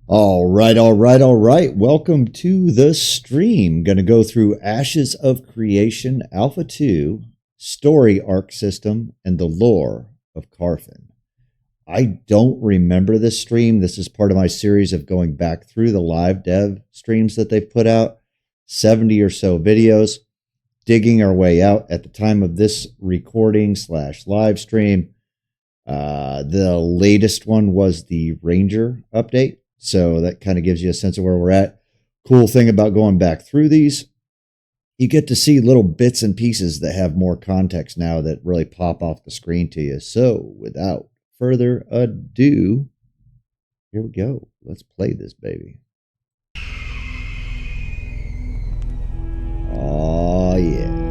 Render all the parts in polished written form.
All right. Welcome to the stream. Going to go through Ashes of Creation Alpha 2, Story Arc System, and the lore of Carfin. I don't remember this stream. This is part of my series of going back through the live dev streams that they've put out, 70 or so videos, digging our way out at the time of this recording / live stream. The latest one was the Ranger update. So that kind of gives you a sense of where we're at. Cool thing about going back through these, you get to see little bits and pieces that have more context now that really pop off the screen to you. So without further ado, here we go. Let's play this baby. Oh, yeah.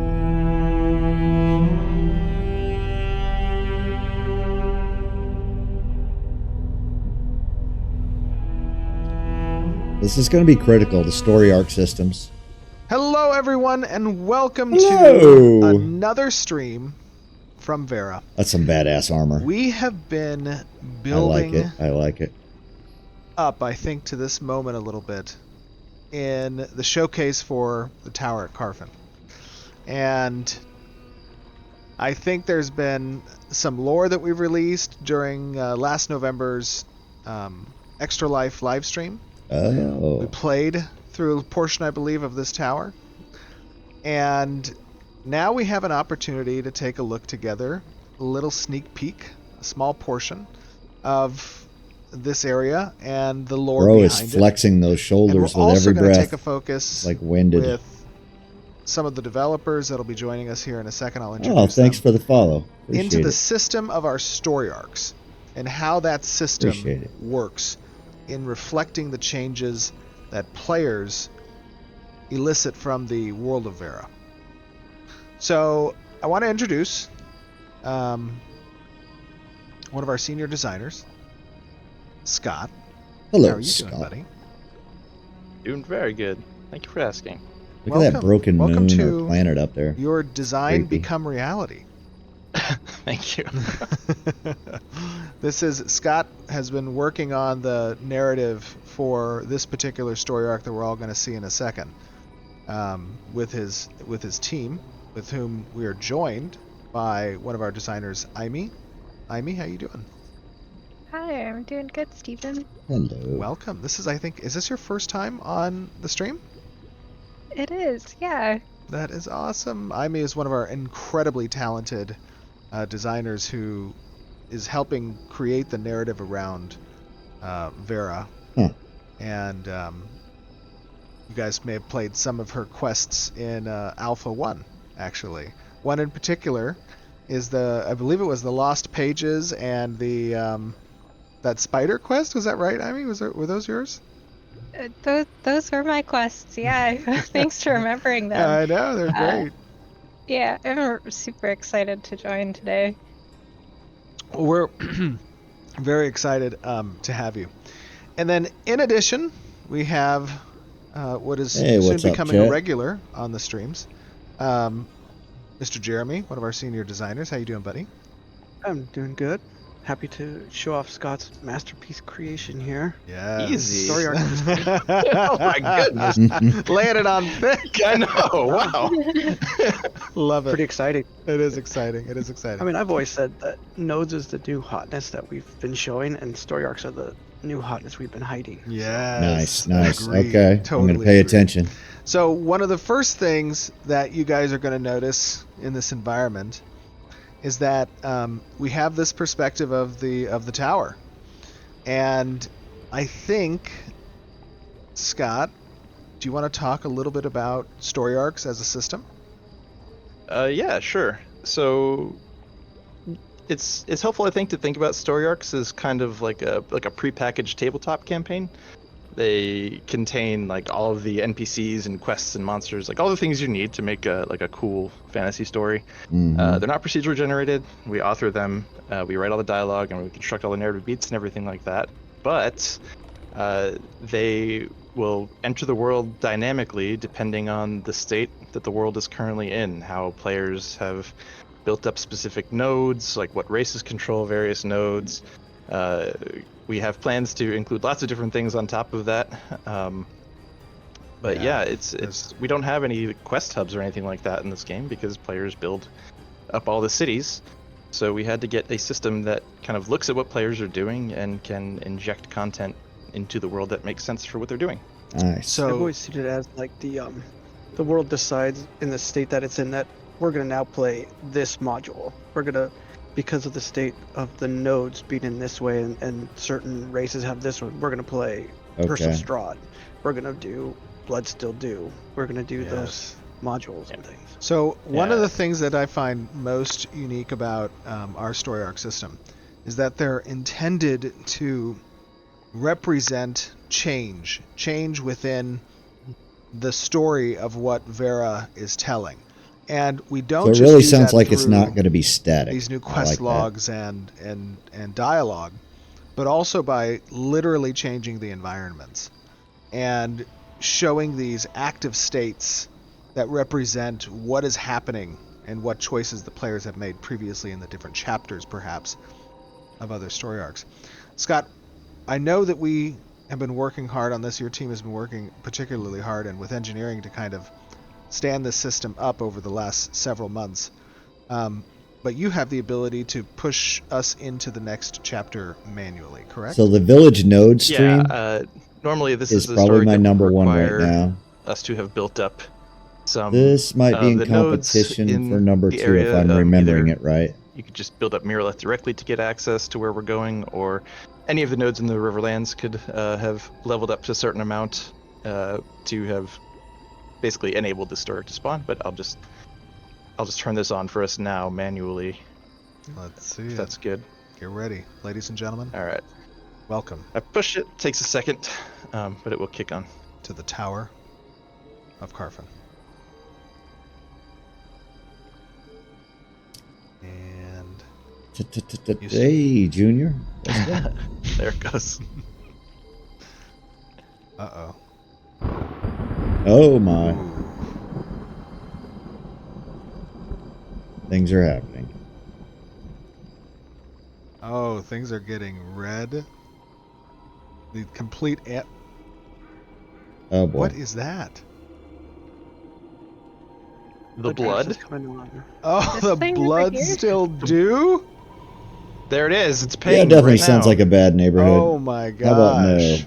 This is going to be critical, the story arc systems. Hello, everyone, and welcome to another stream from Vera. That's some badass armor. We have been building I like it. up, I think, to this moment a little bit in the showcase for the tower at Carfin. And I think there's been some lore that we've released during last November's Extra Life live stream. Oh. We played through a portion, I believe, of this tower. And now we have an opportunity to take a look together, a little sneak peek, a small portion of this area and the lore behind it. Bro is flexing those shoulders with every breath. And we're also going to take a focus like winded. With some of the developers that'll be joining us here in a second. I'll introduce thanks for the follow. Appreciate into the it. system of our story arcs and how that system works in reflecting the changes that players elicit from the world of Vera. So I want to introduce one of our senior designers, Scott. Hello, how are you Scott. doing, buddy? Doing very good. Thank you for asking. Look at that broken moon or planet up there. Your design Creepy. become reality. Thank you. This is Scott has been working on the narrative for this particular story arc that we're all going to see in a second, with his team, with whom we are joined by one of our designers, Amy. Amy, how you doing? Hi, I'm doing good, Stephen. Hello. Welcome. This is, I think, is this your first time on the stream? It is, yeah. That is awesome. Amy is one of our incredibly talented designers who is helping create the narrative around Vera. And you guys may have played some of her quests in Alpha 1, actually. One in particular is I believe it was the Lost Pages and the that spider quest. Was that right, Amy? Were those yours? Those were my quests, yeah. Thanks for remembering them. I know, they're great. Yeah, I'm super excited to join today. We're very excited to have you. And then, in addition, we have what is soon becoming a regular on the streams, Mr. Jeremy, one of our senior designers. How you doing, buddy? I'm doing good. Happy to show off Scott's masterpiece creation here. Yeah. Easy. Story arc. Oh my goodness. Laying it on thick. I know. Wow. Love it. Pretty exciting. It is exciting. It is exciting. I mean, I've always said that nodes is the new hotness that we've been showing, and story arcs are the new hotness we've been hiding. Yes. Nice. Agreed. Okay. Totally I'm going to pay agree. attention. So one of the first things that you guys are going to notice in this environment is that we have this perspective of the tower, and I think, Scott, do you want to talk a little bit about story arcs as a system? Yeah, sure. So it's helpful, I think, to think about story arcs as kind of like a prepackaged tabletop campaign. They contain like all of the NPCs and quests and monsters, like all the things you need to make a cool fantasy story. Mm-hmm. They're not procedurally generated. We author them, we write all the dialogue, and we construct all the narrative beats and everything like that. But they will enter the world dynamically depending on the state that the world is currently in, how players have built up specific nodes, like what races control various nodes, We have plans to include lots of different things on top of that. But yeah, it's we don't have any quest hubs or anything like that in this game because players build up all the cities. So we had to get a system that kind of looks at what players are doing and can inject content into the world that makes sense for what they're doing. Nice. So I've always seen it as like the world decides in the state that it's in that we're gonna now play this module. We're gonna, because of the state of the nodes being in this way and certain races have this one, we're gonna play Curse of Okay. Strahd. We're gonna do Blood Still Do. We're gonna do those modules and things. So one of Yeah. the things that I find most unique about our story arc system is that they're intended to represent change within the story of what Vera is telling. And we don't So it just really do sounds that like it's through not going to be static. these new I quest like that. logs and dialogue, but also by literally changing the environments and showing these active states that represent what is happening and what choices the players have made previously in the different chapters, perhaps, of other story arcs. Scott, I know that we have been working hard on this. Your team has been working particularly hard and with engineering to kind of stand this system up over the last several months. But you have the ability to push us into the next chapter manually, correct? So the Village Node stream Normally this is is a probably story my that would number one right require now. us to have built up some. This might be in the nodes competition in for number the 2 area, if I'm remembering either it right. You could just build up Mirrorleth directly to get access to where we're going, or any of the nodes in the Riverlands could have leveled up to a certain amount to have basically enabled the story to spawn. But I'll just turn this on for us now manually. Let's see. If that's good. Get ready, ladies and gentlemen. All right. Welcome I push it. Takes a second, but it will kick on. to the Tower of Carfin. And Hey, Junior. There it goes. uh-oh. Oh my. Things are happening. Oh, things are getting red. The complete Oh boy. What is that? The Curse blood. is coming on. Oh, This the thing over blood here? still due? There it is. It's Yeah, paying it definitely right sounds now. like a bad neighborhood. Oh my gosh. How about no?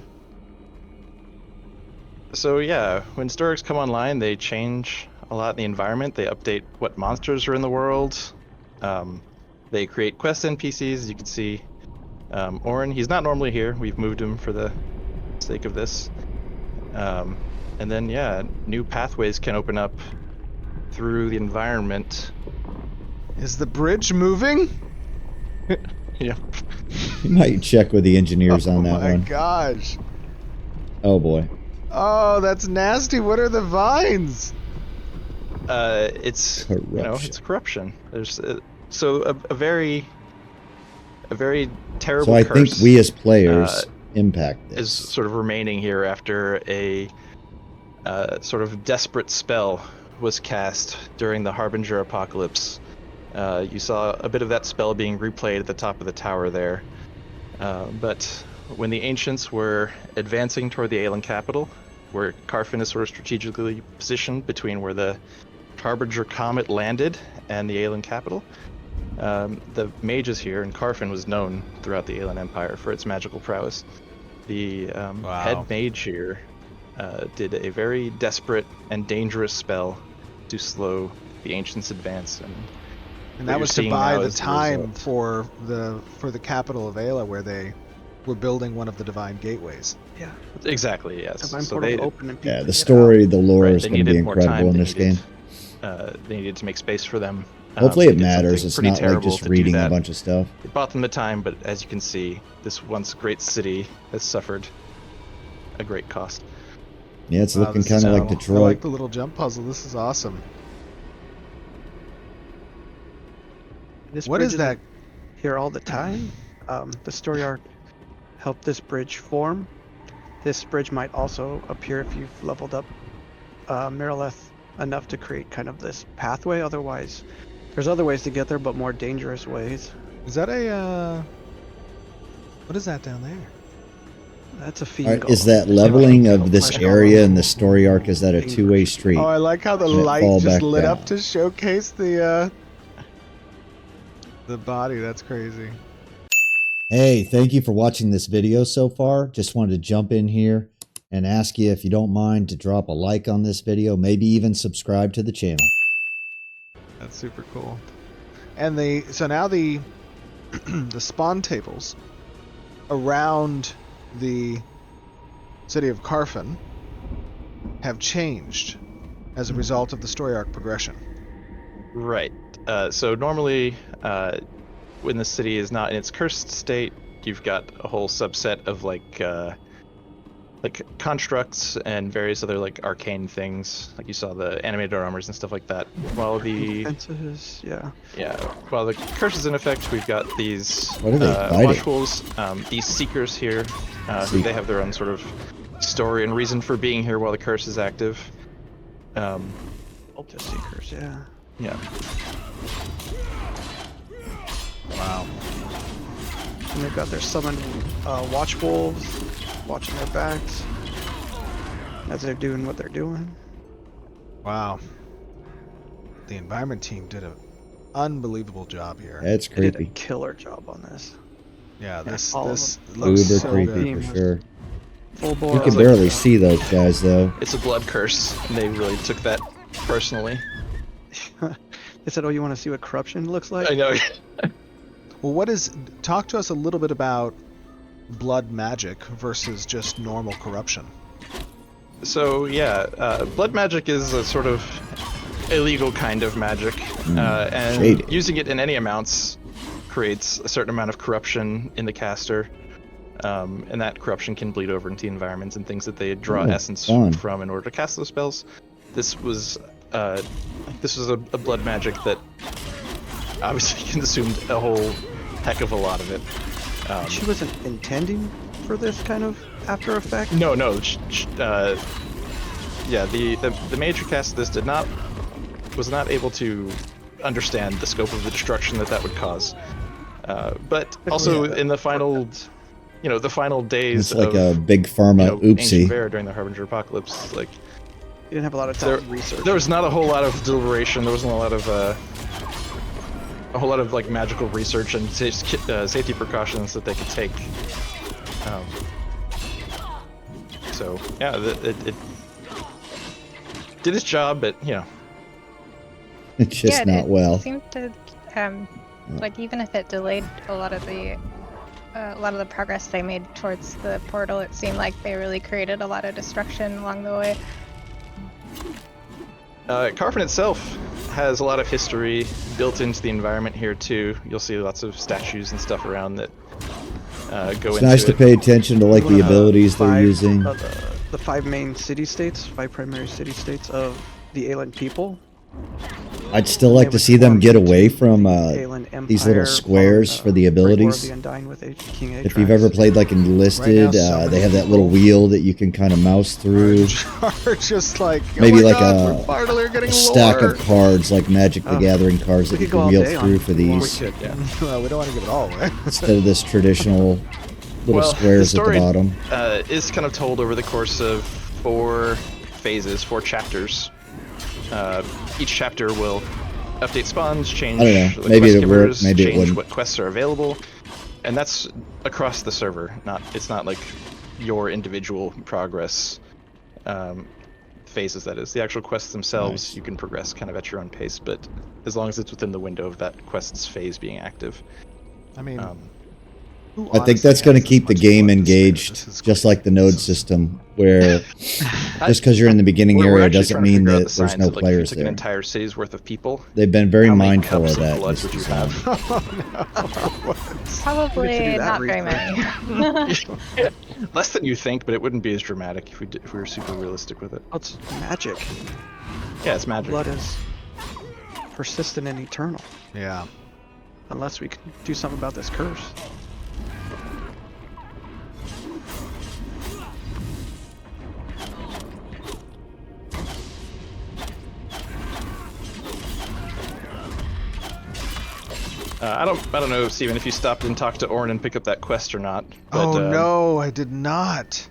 So yeah, when stories come online, they change a lot in the environment. They update what monsters are in the world. They create quest NPCs. You can see Orin. He's not normally here. We've moved him for the sake of this. And then yeah, new pathways can open up through the environment. Is the bridge moving? Yep. You might check with the engineers on that Oh my one. gosh. Oh boy. Oh, that's nasty. What are the vines? It's it's corruption. There's a very terrible So I curse think we as players impact this. is sort of remaining here after a sort of desperate spell was cast during the Harbinger apocalypse. You saw a bit of that spell being replayed at the top of the tower there. But when the ancients were advancing toward the Aelan capital, where Carfin is sort of strategically positioned between where the Harbinger comet landed and the Aelan capital, the mages here, and Carfin was known throughout the Aelan Empire for its magical prowess. The head mage here did a very desperate and dangerous spell to slow the ancients' advance, And that was to buy the time for the capital of Ayla, where they were building one of the divine gateways. Yeah. Exactly, yes. Divine So portal they, open and people Yeah, the get story, the lore right, is they going to be needed more time. incredible in this game. They needed to make space for them. Hopefully so it they did matters. something It's pretty not like terrible just to do reading a that. bunch of stuff. It bought them the time, but as you can see, this once great city has suffered a great cost. Yeah, it's Wow, looking this is kind of like cool. Detroit. I like the little jump puzzle. This is awesome. This What bridge is isn't that? here all the time. The story arc helped this bridge form. This bridge might also appear if you've leveled up Mirrorleth enough to create kind of this pathway. Otherwise, there's other ways to get there, but more dangerous ways. Is that a What is that down there? That's a fiend. All right, is that leveling of this area in the story arc? Is that a two-way street? Oh, I like how the And it light fall just back lit down. up to showcase the body. That's crazy. Hey, thank you for watching this video so far. Just wanted to jump in here and ask you if you don't mind to drop a like on this video, maybe even subscribe to the channel. That's super cool. And so now the the spawn tables around the city of Carfin have changed as a result of the story arc progression. Right. So normally, when the city is not in its cursed state, you've got a whole subset of like constructs and various other like arcane things, like you saw the animated armors and stuff like that. While the Fences, yeah. while the curse is in effect, we've got these What are they fighting? watch wolves, these seekers here. Who they have their own sort of story and reason for being here while the curse is active. Ultra Seekers, yeah. Yeah. Wow. And they've got their summoned watch wolves watching their backs as they're doing what they're doing. Wow. The environment team did an unbelievable job here. That's They did a creepy. killer job on this. Yeah, this all of this looks Uber so creepy good. for sure. Full bore. You can barely see those guys though. It's a blood curse, and they really took that personally. They said, "Oh, you want to see what corruption looks like?" I know. Well, talk to us a little bit about blood magic versus just normal corruption. So yeah, blood magic is a sort of illegal kind of magic, and shady. using it in any amounts creates a certain amount of corruption in the caster, and that corruption can bleed over into the environments and things that they draw essence fun. from in order to cast those spells. This was a blood magic that obviously consumed a whole heck of a lot of it. She wasn't intending for this kind of after effect. No. Yeah, the mage who cast this was not able to understand the scope of the destruction that would cause. But also in the final, the final days It's like of a big pharma Ancient oopsie. Vera during the Harbinger Apocalypse, like You didn't have a lot of time to research. there was not a whole lot of deliberation. There wasn't a whole lot of like magical research and safety precautions that they could take. So yeah, it did its job, but It's just yeah, not well. It seemed to, like even if it delayed a lot of the progress they made towards the portal, it seemed like they really created a lot of destruction along the way. Carfin itself has a lot of history built into the environment here too. You'll see lots of statues and stuff around that go It's into nice to it. pay attention to like the abilities they're using. The 5 main city-states, 5 primary city-states of the Aelan people. I'd still like to see them get away from these little squares for the abilities. If you've ever played like Enlisted, they have that little wheel that you can kind of mouse through. Just like Maybe like we're finally getting a stack lore. of cards, like Magic the Gathering cards that you can wheel through for these, Well, we don't want to give it all away. instead of this traditional little squares the at the story, bottom. is kind of told over the course of 4 phases, 4 chapters. Each chapter will update spawns, change I don't know. the Maybe quest it'd work, givers, maybe it change wouldn't. what quests are available, and that's across the server. It's not like your individual progress phases. That is, the actual quests themselves, Nice. you can progress kind of at your own pace, but as long as it's within the window of that quest's phase being active. I mean, who I think that's honestly going to has keep the this much game blood to spare? engaged, This is just crazy. like the node system, where just because you're in the beginning We're area actually doesn't trying to mean figure out that the there's science no of, like, players if you took an there. entire city's worth of people. They've been very How many mindful cups of that. blood this would you design. have? Probably that not very many. Less than you think, but it wouldn't be as dramatic if we were super realistic with it. Oh, it's magic. Yeah, it's magic. Blood is persistent and eternal. Yeah. Unless we can do something about this curse. I don't know, Steven, if you stopped and talked to Orin and picked up that quest or not. But, no, I did not.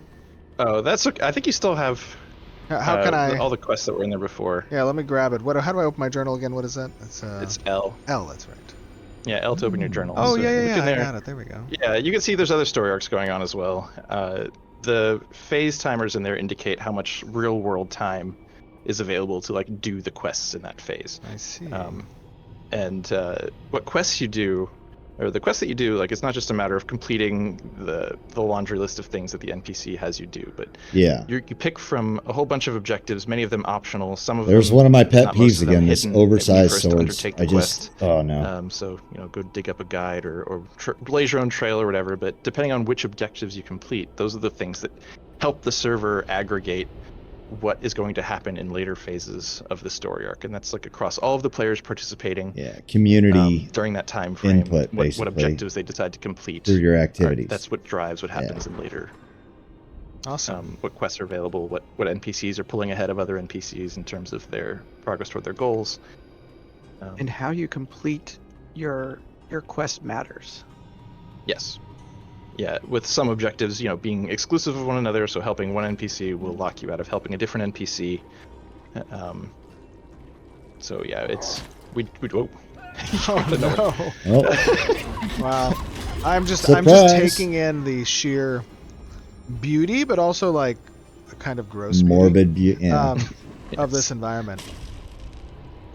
Oh, that's okay. I think you still have How can I? all the quests that were in there before. Yeah, let me grab it. How do I open my journal again? What is that? It's L. L. That's right. Yeah, L to open your journal. Oh So yeah. look in I there. got it. There we go. Yeah, you can see there's other story arcs going on as well. The phase timers in there indicate how much real world time is available to like do the quests in that phase. I see. And what quests you do, or the quests that you do, like it's not just a matter of completing the laundry list of things that the NPC has you do, but Yeah. you pick from a whole bunch of objectives, many of them optional, some of There's them. one of my pet not most peeves of them again, this hidden when you oversized first swords. undertake the I just, quest. oh no. So, go dig up a guide or blaze your own trail or whatever, but depending on which objectives you complete, those are the things that help the server aggregate what is going to happen in later phases of the story arc. And that's like across all of the players participating Yeah, community during that time frame, input, what basically, objectives they decide to complete. through your activities. That's what drives what happens in later. Awesome. What quests are available, what NPCs are pulling ahead of other NPCs in terms of their progress toward their goals. And how you complete your quest matters. Yes. Yeah, with some objectives, being exclusive of one another, so helping one NPC will lock you out of helping a different NPC. So yeah, it's whoa. Oh no! Oh, Wow. I'm just Surprise. taking in the sheer beauty, but also like a kind of gross morbid beauty, yeah. of this environment.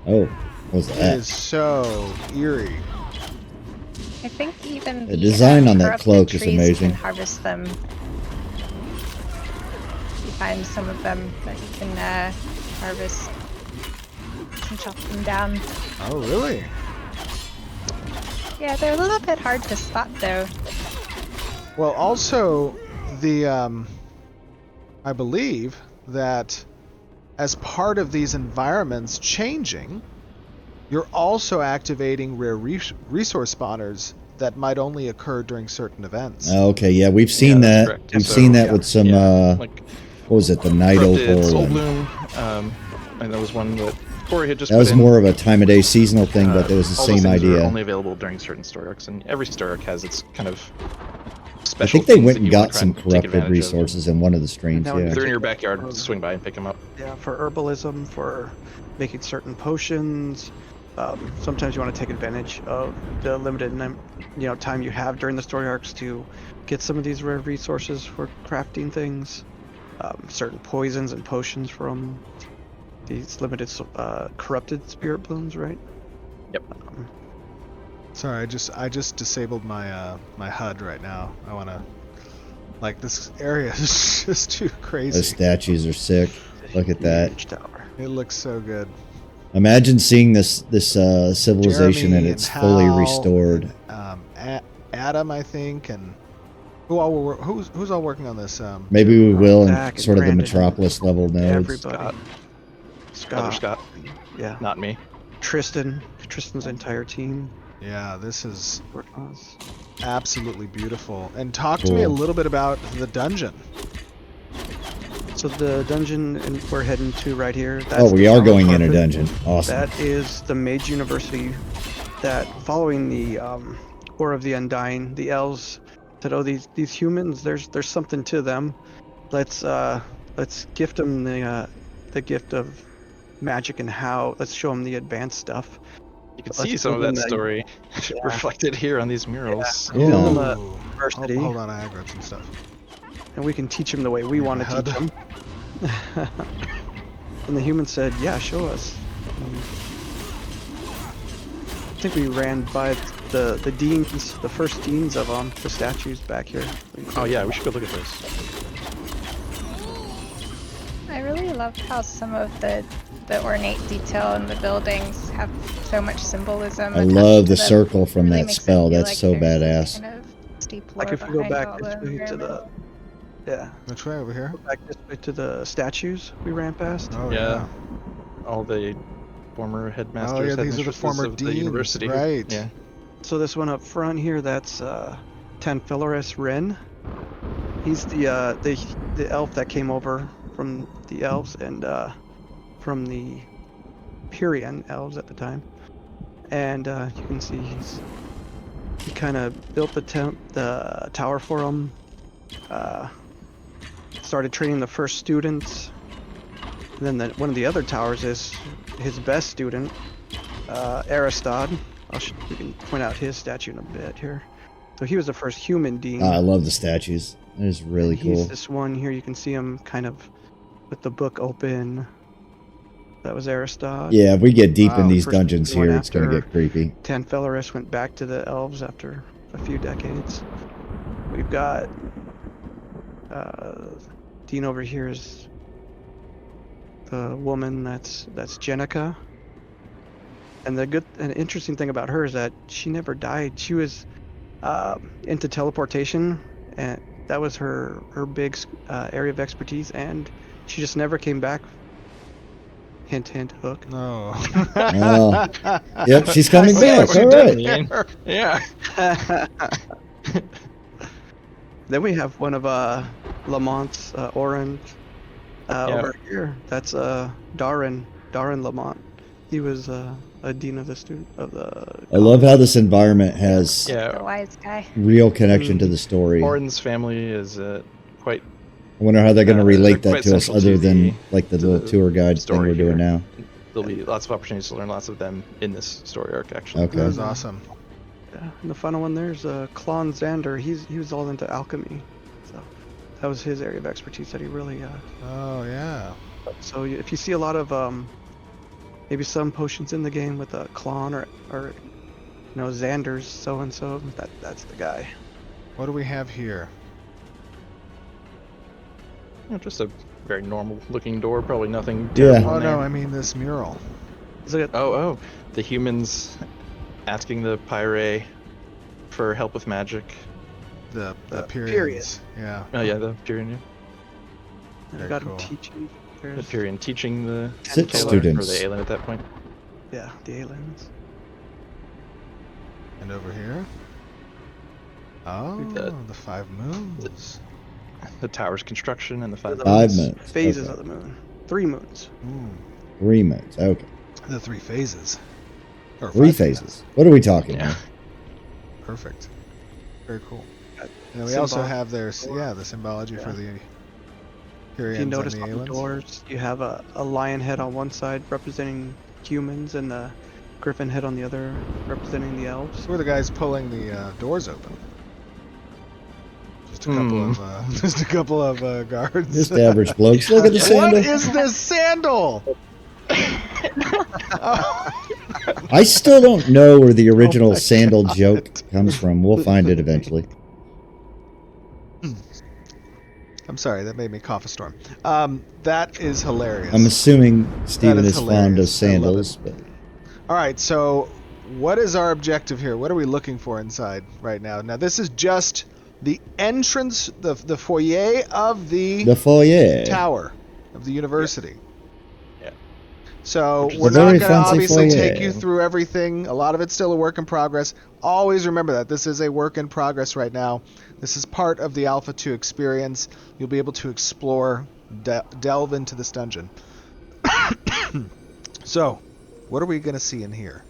Oh, what was It that? is so eerie. I think even The design on that corrupted cloak is trees amazing. Can harvest them. You find some of them that you can harvest and chop them down. Oh really? Yeah, they're a little bit hard to spot though. Well, also the I believe that as part of these environments changing, you're also activating rare resource spawners that might only occur during certain events. Okay, yeah, we've seen that's that. correct. We've So, seen that with some, like what was it, the Night corrupted Soul Opal? Bloom, and that was one that Corey had just That put was in. more of a time of day seasonal thing, but it was the all those same things are idea. only available during certain story arcs, and every story arc has its kind of I special. think they things went that and you wanna got try some and take corrupted advantage of. resources in one of the streams, Now, yeah. If they're in your backyard, swing by and pick them up. Yeah, for herbalism, for making certain potions. Sometimes you want to take advantage of the limited time you have during the story arcs to get some of these rare resources for crafting things. Certain poisons and potions from these limited corrupted spirit blooms, right? Yep. Sorry, I just disabled my my HUD right now. I want to, like, this area is just too crazy. Those statues are sick. Look at that. Huge tower. It looks so good. Imagine seeing this civilization Jeremy and it's fully Hal, restored. Adam, I think, and who's all working on this? Maybe we will Zach in and sort of the Brandon. Metropolis level nodes. Everybody. Other Scott. Scott, Yeah. not me. Tristan's entire team Yeah, this is working on this. absolutely beautiful. And talk to me a Cool. little bit about the dungeon. So the dungeon we're heading to right here. That's Oh, we the are town of going in a Carpet. dungeon. Awesome. That is the Mage University that, following the War of the Undying, the elves said, "Oh, these humans, there's something to them. Let's gift them the gift of magic and how. Let's show them the advanced stuff. You can Let's see some of build that them story reflected here on these murals. Yeah. Build them a Ooh. university, Hold on, I grabbed some stuff. and we can teach them the way we want to HUD. teach them." And the human said, "Yeah, show us." I think we ran by the deans, the first deans of the statues back here. Oh yeah, we should go look at those. I really love how some of the ornate detail in the buildings have so much symbolism. I attached love to the them. circle from Really that makes it spell. feel That's like so there's badass. Kind of steep lore Like if we go behind back all this the way to environment. yeah, Which way, over here? go back this way to the statues we ran past. Oh Yeah. All the former headmasters, Oh yeah, these are the headmistresses former of the deans, university. right? Yeah. So this one up front here, that's Tanfilaris Wren. He's the elf that came over from the elves and from the Pyrian elves at the time. and you can see he kind of built the tower for him. Started training the first students. And then one of the other towers is his best student, Aristod. We can point out his statue in a bit here. So he was the first human dean. I love the statues. That is really cool. He's this one here. You can see him kind of with the book open. That was Aristod. Yeah, if we get deep in Wow. these First dungeons one here, it's going to after get creepy. Tanfelaris went back to the elves after a few decades. We've got Dean over here is the woman that's Jenica. And an interesting thing about her is that she never died. She was into teleportation, and that was her big area of expertise, and she just never came back. Hint, hint, hook. No. Oh. Yep, she's coming Yeah, back. what you All done, right. Ian? Yeah. Then we have one of Lamont's Orange over here. That's Darren Lamont. He was a dean of the student of the. I love how this environment has The Yeah. wise guy. real connection to the story. I Orin's family is quite wonder how they're going to they're relate that quite to us central other to than the- like the to little the tour guide thing story we're doing here. now. There'll be lots of opportunities to learn lots of them in this story arc, actually. Okay. That was awesome. Yeah, and the final one there's Klon Xander. He was all into alchemy, so that was his area of expertise that he really. Oh, yeah. So if you see a lot of maybe some potions in the game with a Klon or Xander's so and so, that's the guy. What do we have here? Just a very normal looking door, probably nothing Yeah. terrible Oh, in no, there. I mean this mural. Look at Oh, the humans asking the Pyre for help with magic. The period. periods. Yeah. Oh yeah, the Pyrian, Very got cool. him teaching. the There's, Pyrian teaching the Sit Taylor, students. or the alien at that point. yeah, the aliens. And over here? Oh, The- the 5 moons. The tower's construction and the five. The 5 minutes. Phases Okay. of the moon. 3 moons. Ooh, 3 minutes. Okay. the 3 phases. Or 3 5 phases. What are we talking Yeah. about? Perfect. Very cool. Got And we also symbol- have their the symbology for Yeah. the If you Pyrians notice and the on the aliens. doors, you have a lion head on one side representing humans and the griffin head on the other representing the elves. Who are the guys pulling the doors open? Just a couple of just a couple of guards. Just average blokes. Look at the What sandal. is this sandal? Oh. I still don't know where the original my sandal God. joke comes from. We'll find it eventually. I'm sorry, that made me cough a storm. That is hilarious. I'm assuming Steven is is fond of hilarious. I love sandals, but All right, so what is our objective here? What are we looking for inside right now? Now, this is just the entrance, the foyer of the foyer. tower of the university. Yeah. So Which is we're a not very going to fancy obviously foyer. take you through everything. A lot of it's still a work in progress. Always remember that this is a work in progress right now. This is part of the Alpha 2 experience. You'll be able to explore, delve into this dungeon. So, what are we going to see in here?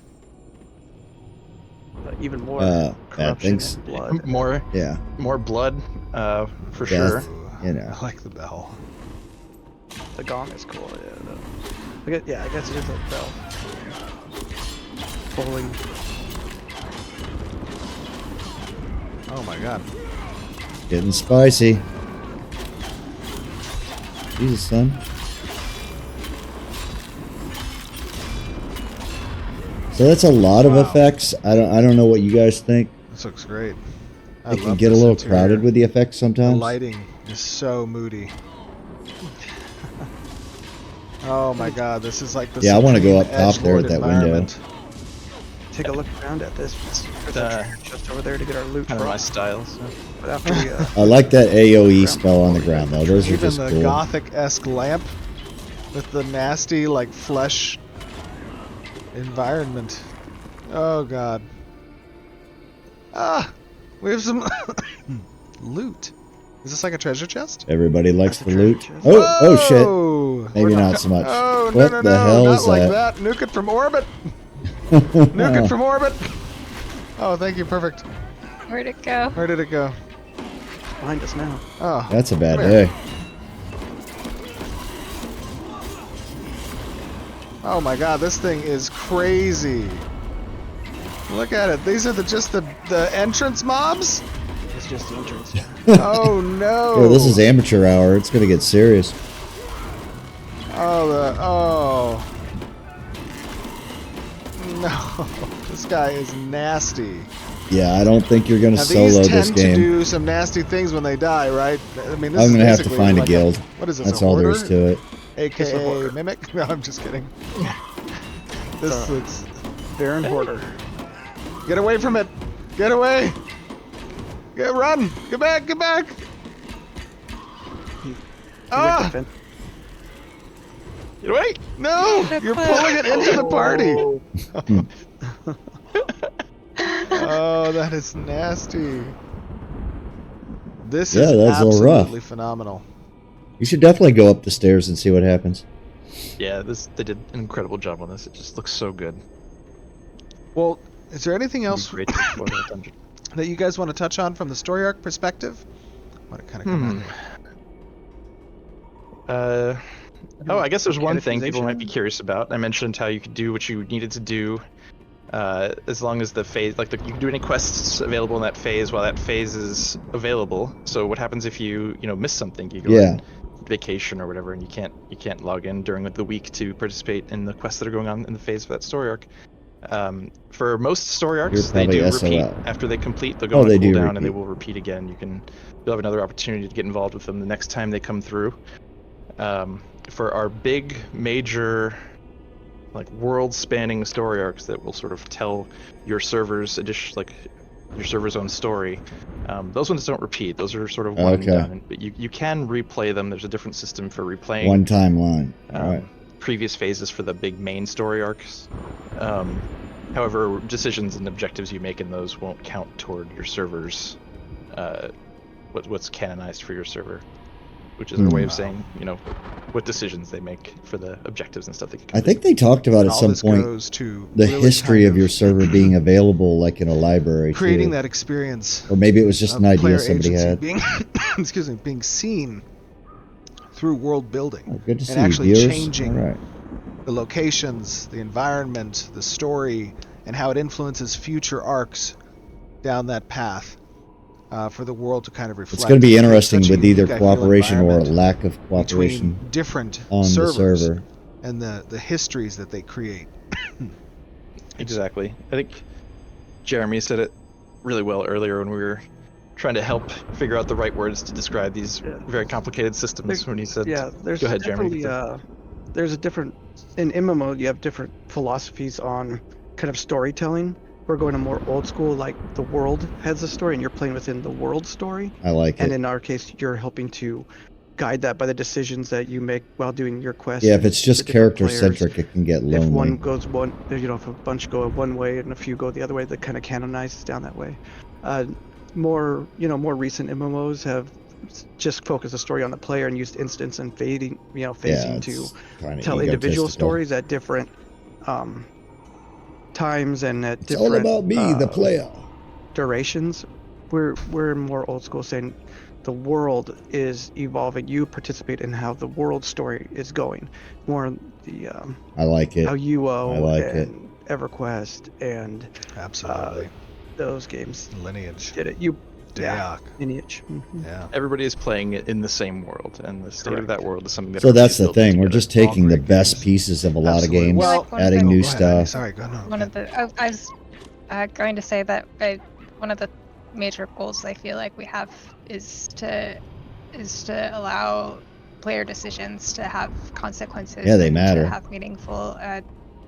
Even more Bad corruption things. and blood. Yeah, More blood, for Death. sure. you know. I like the bell. The gong is cool. Yeah, I guess it is a bell. Bowling. Oh my god. Getting spicy. Jesus, son. So that's a lot of Wow. effects. I don't know what you guys think. This looks great. It can get a little crowded with the effects The sometimes. lighting is so moody. Oh my god, this is like the Yeah, I wanna go up supreme top there at edgelord that window. environment. Take a look around at this. There's a treasure chest over there to get our loot Kind of from. my style. So. But after we, I like that AOE spell on the ground though. Those are Even just the cool. gothic-esque lamp with the nasty, like, flesh environment. Oh god. Ah! We have some loot. Is this like a treasure chest? Everybody likes That's the a loot. treasure chest. Oh shit. Whoa! Maybe not so much. Oh, What no, the no, hell not is like that? that. Nuke it from orbit. Nuke it from orbit. Oh, thank you. Perfect. Where'd it go? Where did it go? Behind us now. Oh, That's a bad come here. day. Oh my God, this thing is crazy. Look at it. These are just the entrance mobs? It's just the entrance. Oh no. Yo, this is amateur hour. It's gonna get serious. Oh no. This guy is nasty. Yeah, I don't think you're gonna Now solo these this tend to game. do some nasty things when they die, right? I mean, this I'm is gonna have to basically find a like guild. What is this? That's a all there hoarder? is to it. AKA mimic? No, I'm just kidding. This looks. Baron Hoarder. Get away from it! Get away! Run! Get back! Get back! Ah! Get away! No! You're pulling it into the party! Oh, that is nasty. This is that's a little rough. absolutely phenomenal. You should definitely go up the stairs and see what happens. Yeah, they did an incredible job on this. It just looks so good. Well, is there anything else Great to explore that dungeon. that you guys want to touch on from the story arc perspective? I want to kind of come at it. I guess there's one thing people Characterization? might be curious about. I mentioned how you could do what you needed to do, as long as the phase, you can do any quests available in that phase while that phase is available. So what happens if you miss something? You go on vacation or whatever, and you can't log in during the week to participate in the quests that are going on in the phase of that story arc. For most story arcs, they do repeat after they complete. They'll go on a cooldown and they will repeat again. You'll have another opportunity to get involved with them the next time they come through. For our big major world-spanning story arcs that will sort of tell your server's your server's own story, those ones don't repeat. Those are sort of one and done. But you can replay them. There's a different system for replaying one timeline. Right. Previous phases for the big main story arcs. However, decisions and objectives you make in those won't count toward your server's what's canonized for your server, which is our way of saying what decisions they make for the objectives and stuff. I think they talked about at some point the history of your server being available, like in a library, creating that experience, or maybe it was just an idea somebody had. Being, being seen through world building, good to see and actually you, changing the locations, the environment, the story, and how it influences future arcs down that path. For the world to kind of reflect. It's going to be interesting with either cooperation or a lack of cooperation between different on servers the server, and the histories that they create. Exactly. I think Jeremy said it really well earlier when we were trying to help figure out the right words to describe these very complicated systems. When he said, there's "Go ahead, Jeremy." There's a different in MMO. You have different philosophies on kind of storytelling. We're going to more old school, like the world has a story and you're playing within the world story. I like it. And in our case, you're helping to guide that by the decisions that you make while doing your quest. Yeah, if it's just character centric, it can get lonely. If one goes if a bunch go one way and a few go the other way, that kind of canonizes down that way. More recent MMOs have just focused the story on the player and used instance and phasing to tell individual stories at different times and at different. It's all about me, the player. Durations. We're more old school, saying the world is evolving. You participate in how the world story is going. More the I like it. How UO I like and EverQuest and absolutely those games. Lineage did it. Lineage. Mm-hmm. Yeah. Everybody is playing it in the same world, and the state of that world is something that. So that's the thing. We're just taking the best pieces of a lot of games, adding new stuff. Sorry, go on. One of the I was going to say that one of the major goals I feel like we have is to allow player decisions to have consequences. Yeah, they matter. To have meaningful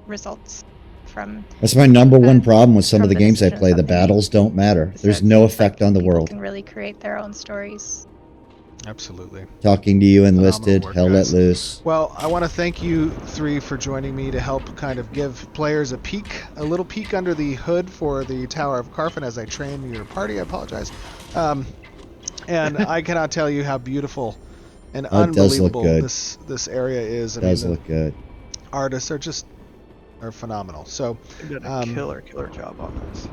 results. That's my number one problem with some of the games I play. The battles don't matter. There's no effect on the world. Can really create their own stories. Absolutely. Talking to you, Enlisted, Hell Let Loose. Well, I want to thank you three for joining me to help kind of give players a little peek under the hood for the Tower of Carfen as I train your party. I apologize. And I cannot tell you how beautiful and unbelievable this area is. It does look good. Artists are are phenomenal. So They did a killer job on this.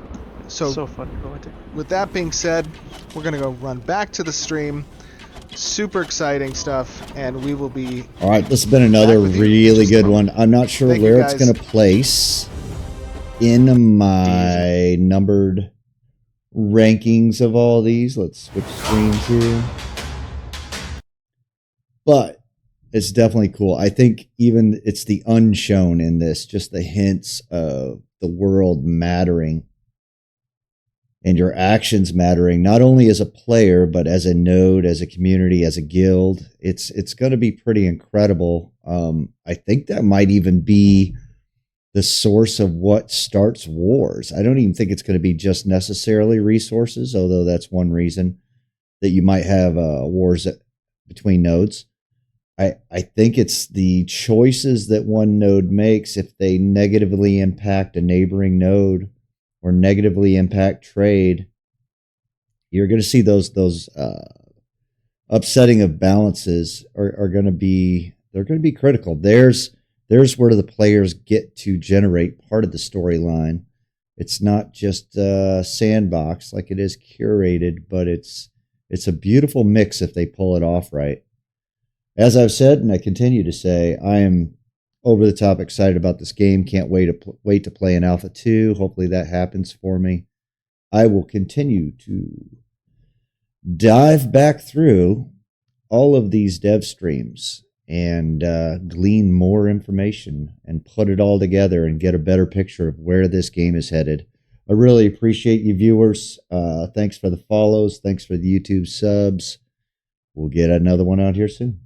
So fun to go into. With that being said, we're gonna go run back to the stream. Super exciting stuff, and we will be. All right, this has been another back with you in really just a good moment. one. I'm not sure Thank you, where it's guys. going to place in my numbered rankings of all these. Let's switch screens here. But it's definitely cool. I think even it's the unshown in this, just the hints of the world mattering and your actions mattering, not only as a player, but as a node, as a community, as a guild. It's going to be pretty incredible. I think that might even be the source of what starts wars. I don't even think it's going to be just necessarily resources, although that's one reason that you might have wars between nodes. I think it's the choices that one node makes if they negatively impact a neighboring node or negatively impact trade. You're going to see those upsetting of balances are going to be critical. There's where the players get to generate part of the storyline. It's not just a sandbox like it is curated, but it's a beautiful mix if they pull it off right. As I've said, and I continue to say, I am over the top excited about this game. Can't wait to play in Alpha 2. Hopefully that happens for me. I will continue to dive back through all of these dev streams and glean more information and put it all together and get a better picture of where this game is headed. I really appreciate you viewers. Thanks for the follows. Thanks for the YouTube subs. We'll get another one out here soon.